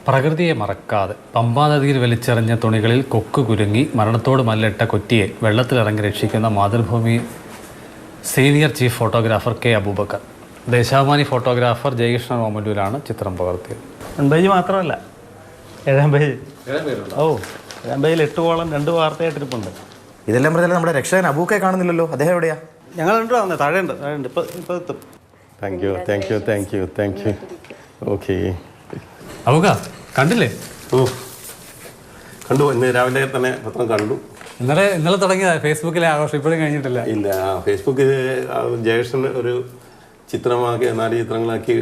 പ്രകൃതിയെ മറക്കാതെ പമ്പാനദിയിൽ വലിച്ചെറിഞ്ഞ തുണികളിൽ കൊക്ക് കുരുങ്ങി മരണത്തോട് മല്ലിട്ട കൊറ്റിയെ വെള്ളത്തിലിറങ്ങി രക്ഷിക്കുന്ന Mathrubhumi senior chief photographer K Abubakar. Deshabhimani photographer Jayakrishnan ഓമല്ലൂരാണ് ചിത്രം പകർത്തിയത്. 2 പേജ് മാത്രമല്ല, 7 പേജ്. 7 പേജിൽ 8 കോളം 2 വാർത്തയായിട്ടിരിപ്പുണ്ട്. ഇതെല്ലാം പറഞ്ഞാൽ നമ്മുടെ രക്ഷകൻ അബൂക്കെ കാണുന്നില്ലല്ലോ, അദ്ദേഹം എവിടെയാ? ഞങ്ങളുണ്ട്, വന്നേ താഴെയുണ്ട്. ഇപ്പോൾ എത്തും. Thank you. ഓക്കെ. അബൂക്ക കണ്ടില്ലേ? കണ്ടു. ഇന്ന് രാവിലെ തന്നെ പത്രം കണ്ടു. ഇന്നലെ തുടങ്ങിയതാണ് ഫേസ്ബുക്കിലെ ആഘോഷം, ഇപ്പോഴും കഴിഞ്ഞിട്ടില്ല. ഇല്ല, ഫേസ്ബുക്കിൽ ജയകൃഷ്ണൻ ഒരു ചിത്രമാക്കി 4 ചിത്രങ്ങളാക്കി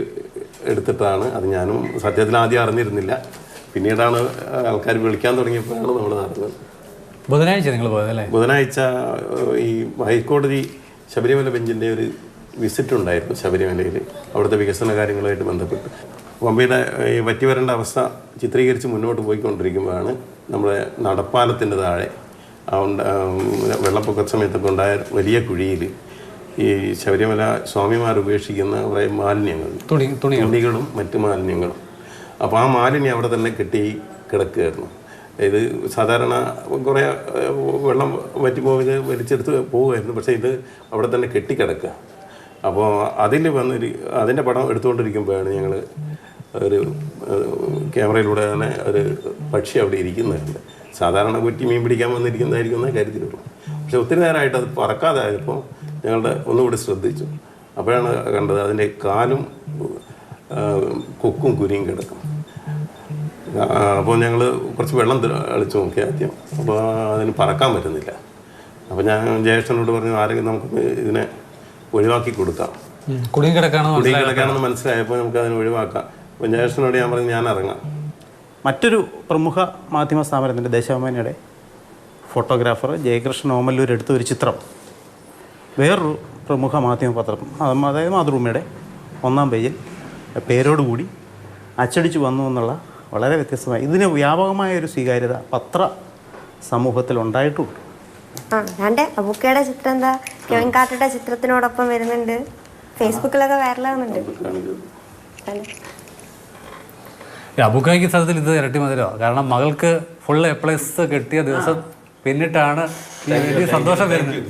എടുത്തിട്ടാണ്. അത് ഞാനും സത്യത്തിൽ ആദ്യം അറിഞ്ഞിരുന്നില്ല. പിന്നീടാണ് ആൾക്കാർ വിളിക്കാൻ തുടങ്ങിയപ്പോഴാണ് നമ്മൾ നടന്നത്. ബുധനാഴ്ച നിങ്ങൾ പോയതല്ലേ? ബുധനാഴ്ച ഈ ഹൈക്കോടതി ശബരിമല ബെഞ്ചിൻ്റെ ഒരു വിസിറ്റ് ഉണ്ടായിരുന്നു ശബരിമലയിൽ, അവിടുത്തെ വികസന കാര്യങ്ങളുമായിട്ട് ബന്ധപ്പെട്ട്. പമ്പയുടെ ഈ വറ്റി വരേണ്ട അവസ്ഥ ചിത്രീകരിച്ച് മുന്നോട്ട് പോയിക്കൊണ്ടിരിക്കുമ്പോഴാണ് നമ്മുടെ നടപ്പാലത്തിൻ്റെ താഴെ വെള്ളപ്പൊക്ക സമയത്തൊക്കെ ഉണ്ടായ വലിയ കുഴിയിൽ ഈ ശബരിമല സ്വാമിമാർ ഉപേക്ഷിക്കുന്ന കുറേ മാലിന്യങ്ങൾ, തുണികളും മറ്റ് മാലിന്യങ്ങളും. അപ്പോൾ ആ മാലിന്യം അവിടെ തന്നെ കെട്ടി കിടക്കുകയായിരുന്നു. ഇത് സാധാരണ കുറേ വെള്ളം വറ്റിപ്പോയത് വലിച്ചെടുത്ത് പോവുമായിരുന്നു, പക്ഷേ ഇത് അവിടെ തന്നെ കെട്ടിക്കിടക്കുക. അപ്പോൾ അതിൻ്റെ പടം എടുത്തുകൊണ്ടിരിക്കുമ്പോഴാണ് ഞങ്ങൾ ഒരു ക്യാമറയിലൂടെ തന്നെ ഒരു പക്ഷി അവിടെ ഇരിക്കുന്നുണ്ട്. സാധാരണ കുറ്റി മീൻ പിടിക്കാൻ വന്നിരിക്കുന്നതായിരിക്കും എന്നേ കരുതിയുള്ളൂ. പക്ഷെ ഒത്തിരി നേരമായിട്ട് അത് പറക്കാതായപ്പോൾ ഒന്നുകൂടി ശ്രദ്ധിച്ചു. അപ്പോഴാണ് കണ്ടത് അതിൻ്റെ കാലും കൊക്കും കുരിയും കിടക്കും. അപ്പോൾ ഞങ്ങൾ കുറച്ച് വെള്ളം അളിച്ചു നോക്കി ആദ്യം. അപ്പോൾ അതിന് പറക്കാൻ പറ്റുന്നില്ല. അപ്പോൾ ഞാൻ ജ്യേഷ്ഠനോട് പറഞ്ഞു, ആരെങ്കിലും നമുക്ക് ഇതിനെ ഒഴിവാക്കി കൊടുക്കാം. കുടുങ്ങി കിടക്കാണെന്ന് മനസ്സിലായപ്പോൾ നമുക്ക് അതിനെ ഒഴിവാക്കാം. അപ്പോൾ ജ്യേഷ്ഠനോട് ഞാൻ പറഞ്ഞു, ഞാൻ ഇറങ്ങാം. മറ്റൊരു പ്രമുഖ മാധ്യമ സ്ഥാപനത്തിൻ്റെ ദേശാഭിമാനിയുടെ ഫോട്ടോഗ്രാഫർ ജയകൃഷ്ണൻ ഓമല്ലൂർ എടുത്ത ഒരു ചിത്രം വേറൊരു പ്രമുഖ മാധ്യമ പത്രം, അതായത് മാതൃഭൂമിയുടെ 1-ാം പേജിൽ പേരോടുകൂടി അച്ചടിച്ചു വന്നു എന്നുള്ള വളരെ വ്യത്യസ്തമായി ഇതിന് വ്യാപകമായ ഒരു സ്വീകാര്യത പത്ര സമൂഹത്തിൽ ഉണ്ടായിട്ടുണ്ട്. അബൂക്കയുടെ ചിത്രം എന്താ കെവിൻ കാർട്ടറുടെ ചിത്രത്തിനോടൊപ്പം വരുന്നുണ്ട്, ഫേസ്ബുക്കിലൊക്കെ വൈറലാകുന്നുണ്ട്. അബൂക്കയ്ക്ക് സ്ഥലത്തിൽ ഇത് ഇരട്ടി മധുരമാണ്. കാരണം മകൾക്ക് ഫുൾ A+ കിട്ടിയ ദിവസം പിന്നിട്ടാണ് ഈ വലിയ സന്തോഷം വരുന്നത്.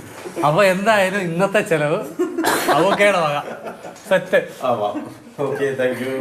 അപ്പോൾ എന്തായാലും ഇന്നത്തെ ചെലവ് അബൂക്കയുടെ വക സെറ്റ്. Okay, thank you.